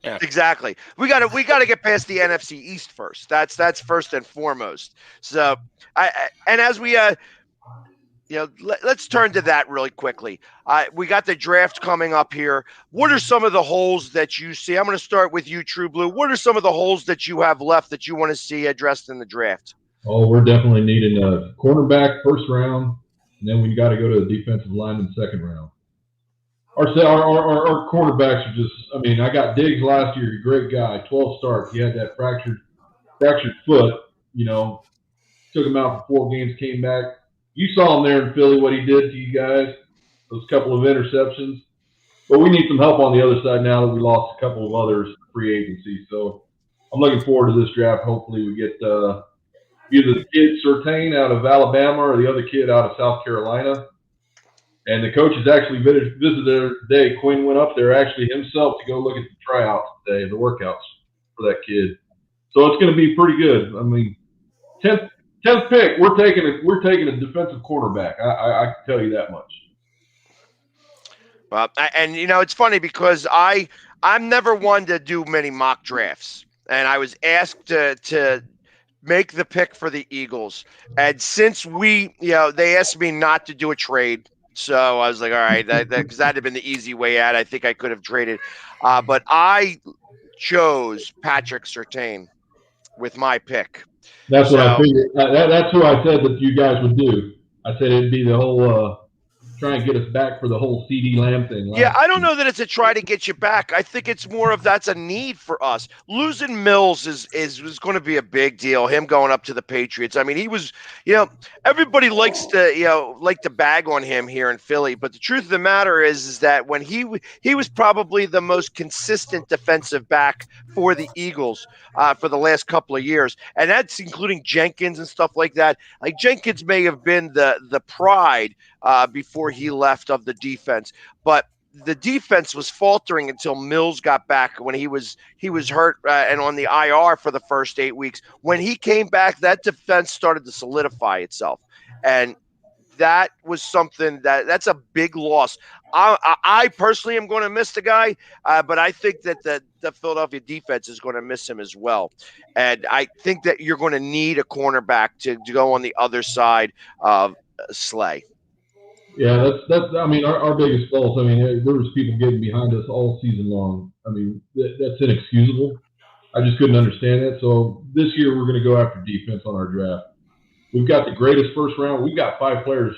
Yeah. Exactly. We got to get past the NFC East first. That's first and foremost. So, as we let's turn to that really quickly. We got the draft coming up here. What are some of the holes that you see? I'm going to start with you, TruBlu. What are some of the holes that you have left that you want to see addressed in the draft? Oh, we're definitely needing a cornerback first round, and then we got to go to the defensive lineman second round. Our cornerbacks are just, I mean, I got Diggs last year, great guy, 12 starts. He had that fractured foot, took him out for 4 games, came back. You saw him there in Philly, what he did to you guys, those couple of interceptions. But we need some help on the other side now that we lost a couple of others to free agency. So I'm looking forward to this draft. Hopefully we get either the kid Surtain out of Alabama or the other kid out of South Carolina. And the coaches actually visited there today. Quinn went up there actually himself to go look at the tryouts today, the workouts for that kid. So it's going to be pretty good. I mean, 10th pick, we're taking a defensive cornerback. I can tell you that much. Well, and it's funny because I'm never one to do many mock drafts, and I was asked to make the pick for the Eagles, and since they asked me not to do a trade, so I was like, all right, because that'd have been the easy way out. I think I could have traded, but I chose Patrick Surtain with my pick. That's what I figured. That's who I said that you guys would do. I said it'd be the whole try and get us back for the whole CD Lamb thing. Yeah, I don't know that it's a try to get you back. I think it's more of that's a need for us. Losing Mills is going to be a big deal. Him going up to the Patriots. I mean, he was, everybody likes to bag on him here in Philly, but the truth of the matter is that when he was probably the most consistent defensive back for the Eagles for the last couple of years, and that's including Jenkins and stuff like that. Like Jenkins may have been the pride before he left of the defense, but the defense was faltering until Mills got back when he was hurt and on the IR for the first 8 weeks. When he came back, that defense started to solidify itself, and that was something that's a big loss. I personally am going to miss the guy, but I think that the Philadelphia defense is going to miss him as well. And I think that you're going to need a cornerback to go on the other side of Slay. Yeah, that's. I mean, our biggest fault. I mean, there was people getting behind us all season long. I mean, that's inexcusable. I just couldn't understand it. So this year we're going to go after defense on our draft. We've got the greatest first round. We've got 5 players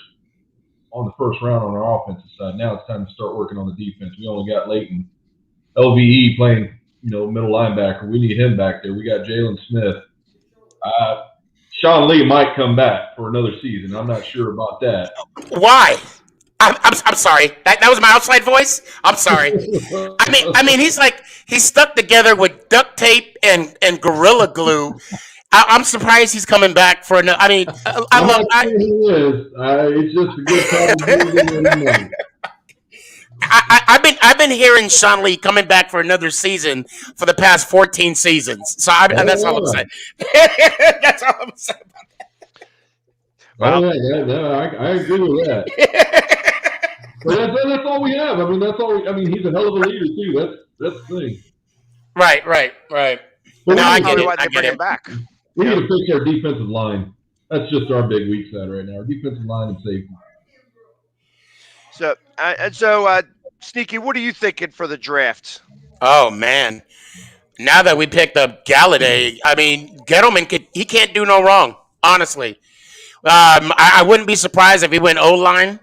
on the first round on our offensive side. Now it's time to start working on the defense. We only got Leighton, LVE playing, middle linebacker. We need him back there. We got Jalen Smith. Sean Lee might come back for another season. I'm not sure about that. Why? I'm sorry. That was my outside voice. I'm sorry. I mean, he's stuck together with duct tape and Gorilla Glue. I'm surprised he's coming back for another. I mean, He is. It's just a good time. I've been hearing Sean Lee coming back for another season for the past 14 seasons. So that's all I'm saying. That's all I'm saying. Well, I agree with that. But that's all we have. I mean, that's all. I mean, he's a hell of a leader too. That's the thing. Right. But I get it. I get him back. We need to fix our defensive line. That's just our big weak side right now. Our defensive line and safety. So, Sneaky, what are you thinking for the draft? Oh man! Now that we picked up Galladay, I mean, Gettleman can't do no wrong. Honestly, I wouldn't be surprised if he went O-line.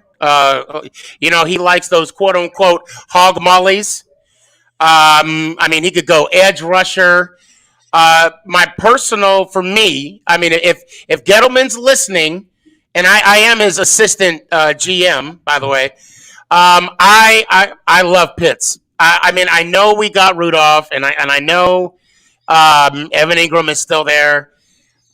He likes those quote unquote hog mollies. I mean, he could go edge rusher. For me, I mean, if Gettleman's listening, and I am his assistant GM, by the way, I love Pitts. I mean, I know we got Rudolph, and I know Evan Ingram is still there,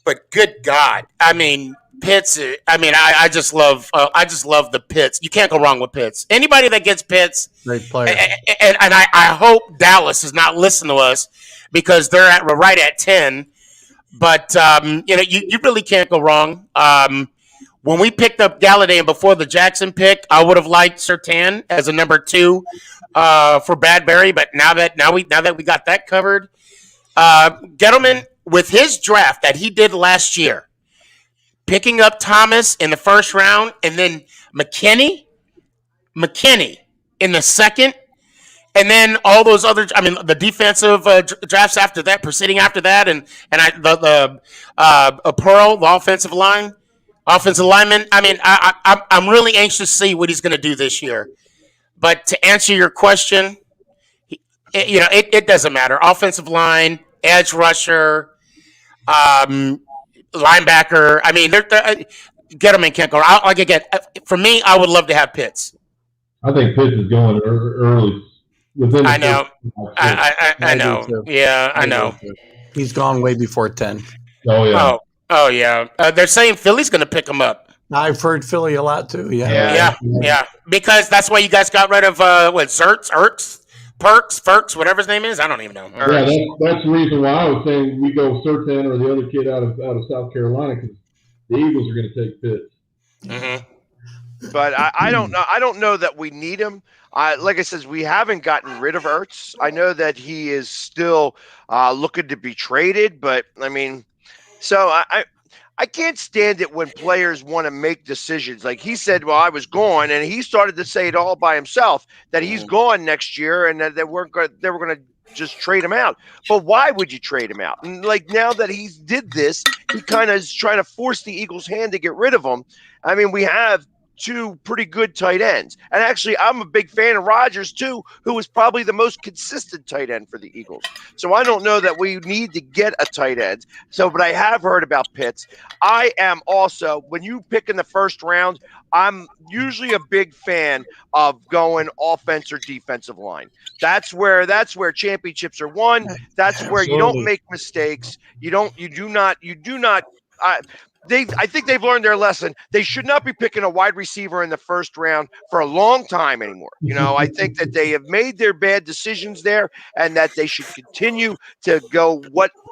but good God, I mean, Pitts. I mean, I just love the Pitts. You can't go wrong with Pitts. Anybody that gets Pitts, Great player. And I hope Dallas is not listening to us because they're right at 10. But you really can't go wrong. When we picked up Galladay and before the Jackson pick, I would have liked Surtain as a number 2 for Bradbury. But now that we got that covered, Gettleman with his draft that he did last year, picking up Thomas in the first round and then McKinney in the second, and then all those other. I mean, the defensive drafts after that, proceeding after that, and the Pearl, the offensive lineman. I mean, I'm really anxious to see what he's going to do this year. But to answer your question, it doesn't matter. Offensive line, edge rusher, linebacker. I mean, Gettleman can't go. For me, I would love to have Pitts. I think Pitts is going early. I know. I know. Yeah, I know. He's gone way before 10. Oh yeah. Oh yeah. They're saying Philly's going to pick him up. I've heard Philly a lot too. Yeah. Because that's why you guys got rid of Perks, whatever his name is. I don't even know. Yeah, that's the reason why I was saying we go Surtain or the other kid out of South Carolina because the Eagles are going to take Pitts. Mm-hmm. But I don't know. I don't know that we need him. Like I said, we haven't gotten rid of Ertz. I know that he is still looking to be traded, but I mean, so I can't stand it when players want to make decisions. Like he said, well, I was gone, and he started to say it all by himself that he's gone next year, and that they were going to just trade him out. But why would you trade him out? And like now that he did this, he kind of is trying to force the Eagles' hand to get rid of him. I mean, we have two pretty good tight ends. And actually, I'm a big fan of Rodgers, too, who was probably the most consistent tight end for the Eagles. So I don't know that we need to get a tight end. But I have heard about Pitts. I am also, when you pick in the first round, I'm usually a big fan of going offense or defensive line. That's where championships are won. That's where you don't make mistakes. You do not. I think they've learned their lesson. They should not be picking a wide receiver in the first round for a long time anymore. I think that they have made their bad decisions there, and that they should continue to go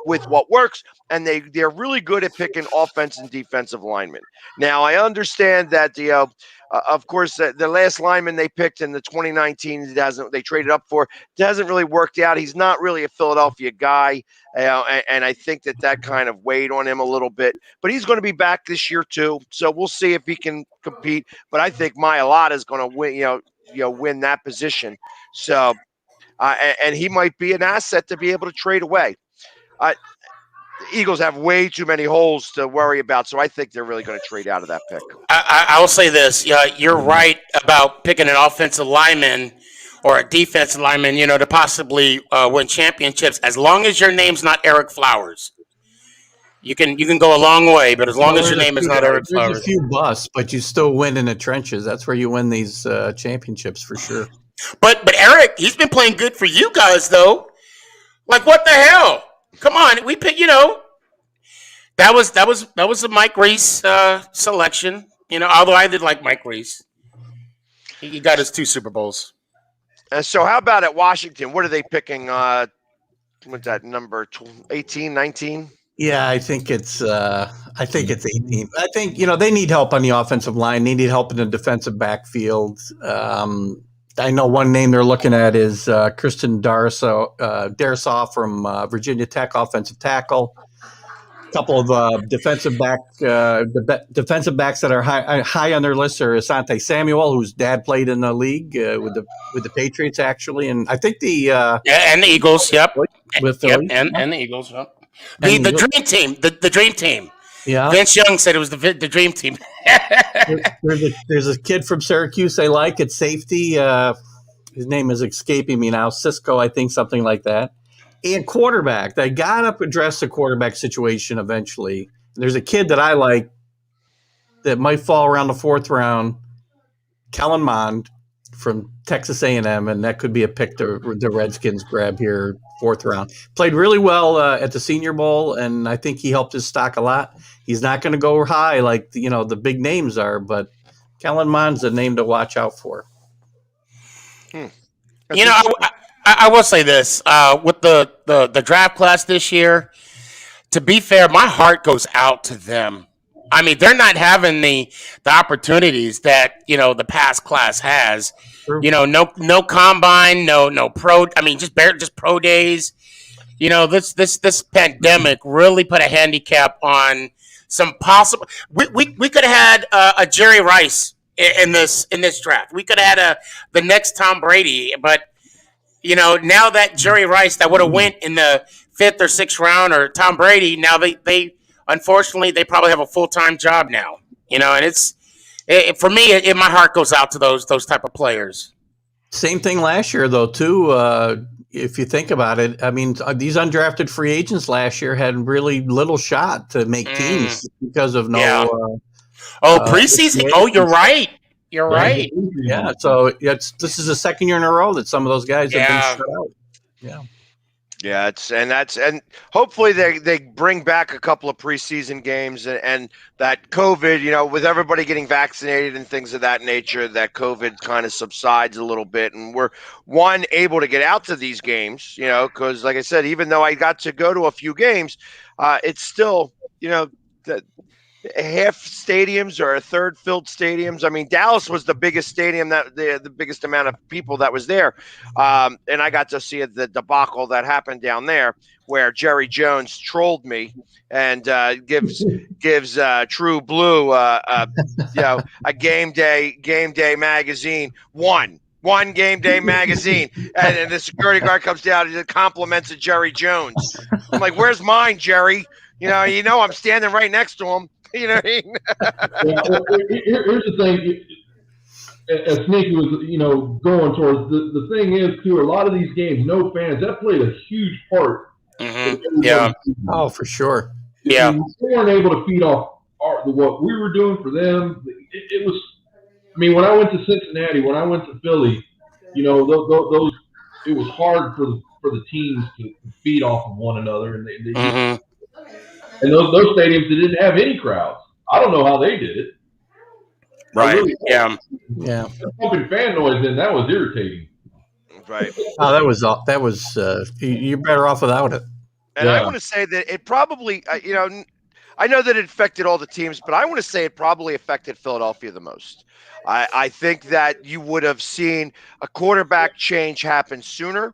with what works. And they're really good at picking offense and defensive linemen. Now, I understand that of course, the last lineman they picked in the 2019 they traded up for, hasn't really worked out. He's not really a Philadelphia guy, and I think that kind of weighed on him a little bit. But he's going to be back this year too, so we'll see if he can compete. But I think Mailata is going to win, win that position. So, and he might be an asset to be able to trade away. The Eagles have way too many holes to worry about, so I think they're really going to trade out of that pick. I will say this. You're right about picking an offensive lineman or a defensive lineman, to possibly win championships, as long as your name's not Eric Flowers. You can go a long way, but as long as your name is not Eric Flowers. There's a few busts, but you still win in the trenches. That's where you win these championships for sure. But Eric, he's been playing good for you guys, though. Like, what the hell? Come on, we pick. That was a Mike Reese selection. Although I did like Mike Reese, he got his 2 Super Bowls. So how about at Washington? What are they picking? What's that number? 18, 19? Yeah, I think it's 18. I think they need help on the offensive line. They need help in the defensive backfield. I know one name they're looking at is Kristen Darrisaw from Virginia Tech, offensive tackle. A couple of defensive backs that are high on their list are Asante Samuel, whose dad played in the league with the Patriots actually, and I think and the Eagles, yep, with and the Eagles, yep. The dream team, the dream team. Yeah, Vince Young said it was the dream team. there's a kid from Syracuse I like at safety. His name is escaping me now. Cisco, I think, something like that. And quarterback. They got to address the quarterback situation eventually. There's a kid that I like that might fall around the 4th round, Kellen Mond from Texas A&M, and that could be a pick the Redskins grab here, 4th round. Played really well at the Senior Bowl, and I think he helped his stock a lot. He's not going to go high like the big names are, but Kellen Mond's a name to watch out for. I will say this with the draft class this year. To be fair, my heart goes out to them. I mean, they're not having the opportunities that the past class has. True. No combine, no pro. I mean, just pro days. This pandemic really put a handicap on some possible. We could have had a Jerry Rice in this draft. We could have had the next Tom Brady, but now that Jerry Rice that would have went in the 5th or 6th round, or Tom Brady, now they unfortunately they probably have a full-time job now. And it's for me, my heart goes out to those type of players. Same thing last year though too. If you think about it, I mean, these undrafted free agents last year had really little shot to make teams because of no. Preseason. You're right. You're right. Yeah. So this is the 2nd year in a row that some of those guys have been shut out. Yeah. Yeah, and hopefully they bring back a couple of preseason games and that COVID, with everybody getting vaccinated and things of that nature, that COVID kind of subsides a little bit, and we're able to get out to these games, because like I said, even though I got to go to a few games, it's still, that half stadiums or a third filled stadiums. I mean, Dallas was the biggest stadium that the biggest amount of people that was there. And I got to see the debacle that happened down there where Jerry Jones trolled me and gives TruBlu a game day magazine, one game day magazine, and the security guard comes down and compliments Jerry Jones. I'm like, where's mine, Jerry? I'm standing right next to him. You know what I mean? Yeah, well, here's the thing. As Sneaky was, going towards, the thing is, too, a lot of these games, no fans, that played a huge part in Yeah. everybody's season. Oh, for sure. Yeah. They weren't able to feed off what we were doing for them. It was, I mean, when I went to Cincinnati, when I went to Philly, those it was hard for the teams to feed off of one another, and and those stadiums that didn't have any crowds. I don't know how they did it. Right. Really, Yeah. Pumping fan noise in, that was irritating. Right. Oh, that was you're better off without it. And I want to say that it probably, I know that it affected all the teams, but I want to say it probably affected Philadelphia the most. I think that you would have seen a quarterback change happen sooner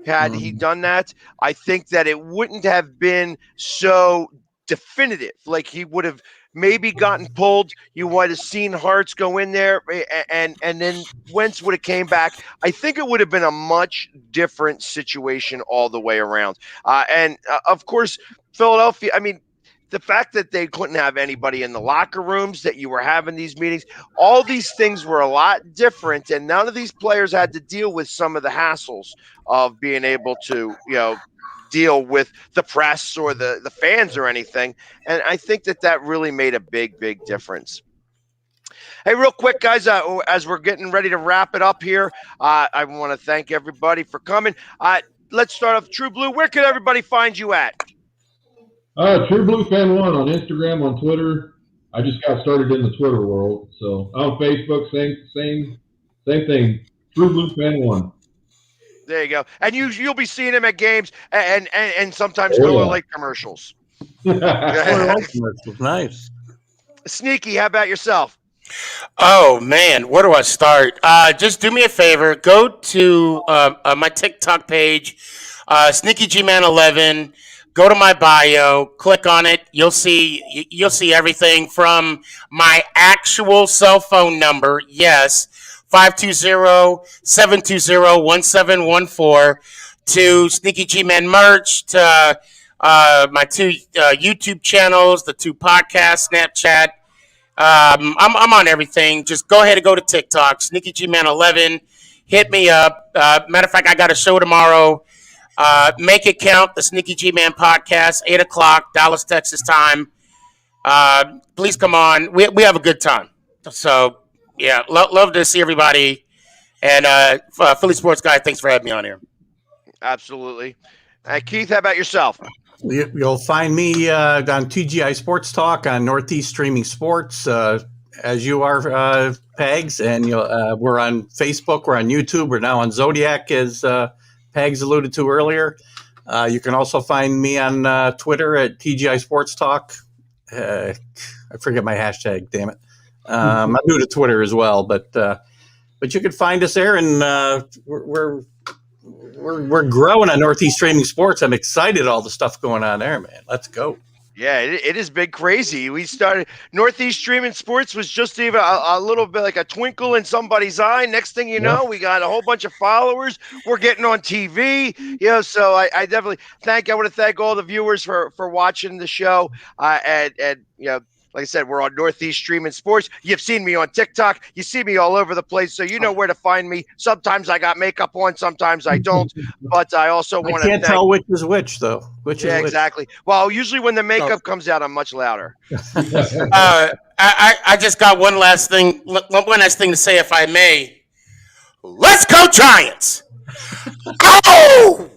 had he done that. I think that it wouldn't have been so definitive. Like he would have maybe gotten pulled. You would have seen Hartz go in there, and then Wentz would have came back. I think it would have been a much different situation all the way around. And of course, Philadelphia, I mean, the fact that they couldn't have anybody in the locker rooms, that you were having these meetings, all these things were a lot different, and none of these players had to deal with some of the hassles of being able to, deal with the press or the fans or anything. And I think that really made a big, big difference. Hey, real quick, guys, as we're getting ready to wrap it up here, I want to thank everybody for coming. Let's start off. TruBlu, where can everybody find you at? TruBlu FanOne on Instagram, on Twitter. I just got started in the Twitter world, so on Facebook, same thing. TruBlu FanOne. There you go. And you'll be seeing him at games and sometimes Miller Lite commercials. Nice. Sneaky, how about yourself? Oh man, where do I start? Just do me a favor. Go to my TikTok page, Sneaky G-Man 11. Go to my bio, click on it. You'll see everything from my actual cell phone number. Yes, 520-720-1714, to Sneaky G-Man merch, to my 2 YouTube channels, the 2 podcasts, Snapchat. I'm on everything. Just go ahead and go to TikTok, Sneaky G-Man 11. Hit me up. Matter of fact, I got a show tomorrow. Make it count, the Sneaky G-Man podcast, 8 o'clock, Dallas, Texas time. Please come on. We have a good time. So, yeah, love to see everybody. And Philly Sports Guy, thanks for having me on here. Absolutely. Keith, how about yourself? You'll find me on TGI Sports Talk on Northeast Streaming Sports, as you are, Pegs. And we're on Facebook. We're on YouTube. We're now on Zodiac, as Pegs alluded to earlier. You can also find me on Twitter at TGI Sports Talk. I forget my hashtag, damn it. I'm new to Twitter as well, but you can find us there, and we're growing on Northeast Streaming Sports. I'm excited all the stuff going on there, man. Let's go. Yeah, it has been crazy. We started Northeast Streaming Sports was just even a little bit like a twinkle in somebody's eye. Next thing you know, we got a whole bunch of followers. We're getting on TV. So I definitely I want to thank all the viewers for watching the show. And like I said, we're on Northeast Streaming Sports. You've seen me on TikTok. You see me all over the place, so you know where to find me. Sometimes I got makeup on, sometimes I don't. But I also want to tell which is which, though. Which is which. Exactly. Well, usually when the makeup comes out, I'm much louder. I just got one last thing to say, if I may. Let's go Giants! Oh!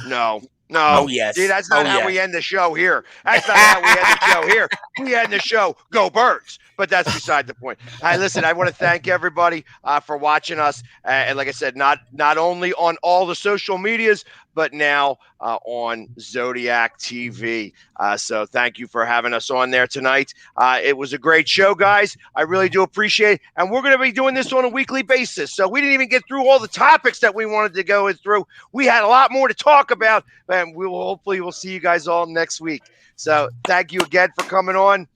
No. Oh, yes. See, that's not how we end the show here. That's not how we end the show here. We end the show, go Birds. But that's beside the point. Listen, I want to thank everybody for watching us. And like I said, not only on all the social medias, but now on Zodiac TV. So thank you for having us on there tonight. It was a great show, guys. I really do appreciate it. And we're going to be doing this on a weekly basis. So we didn't even get through all the topics that we wanted to go through. We had a lot more to talk about, and we'll see you guys all next week. So thank you again for coming on.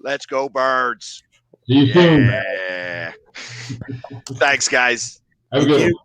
Let's go Birds. See you soon. Thanks, guys. Have a good one.